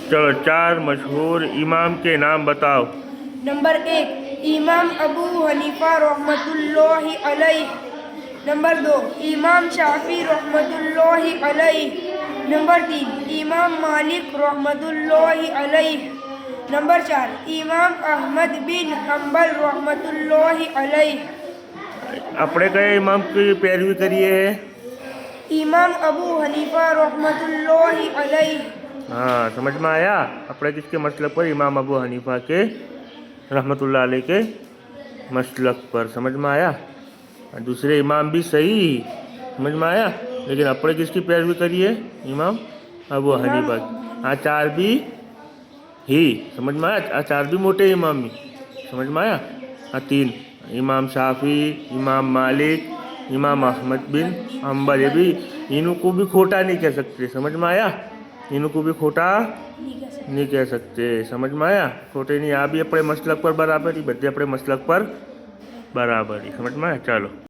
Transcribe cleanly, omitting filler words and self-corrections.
चलो 4 मशहूर इमाम के नाम बताओ। नंबर 1 इमाम अबू हनीफा रहमतुल्लाहि अलैह। नंबर 2 इमाम शाफी रहमतुल्लाहि अलैह। नंबर 3 इमाम मालिक रहमतुल्लाहि अलैह। नंबर 4 इमाम अहमद बिन हम्बल रहमतुल्लाहि अलैह। આપણે કયા ઇમામ की पैरवी करिए है? इमाम अबू हनीफा रहमतुल्लाहि अलैह। हाँ, समझ में आया। આપણે किसके मसलक पर? इमाम अबू हनीफा के रहमतुल्लाह अलैह के मसलक पर। समझ में आया। दूसरे इमाम भी सही, समझ में आया, लेकिन આપણે किसकी पैरवी करिए? इमाम अबू हनीफा। आ 4 भी ही, समझ में आया। आ 4 भी मोटे इमाम ही, समझ में आया। आ 3 इमाम शाफी, इमाम मालिक, इमाम अहमद बिन हम्बल, ये भी इनको भी खोटा नहीं कह सकते। समझ में आया। इनको भी खोटा नहीं कह सकते। समझ में आया। खोटे नहीं। आ भी अपने मसलक पर बराबर ही, बधे अपने मसलक पर बराबर ही। समझ में आया। चलो।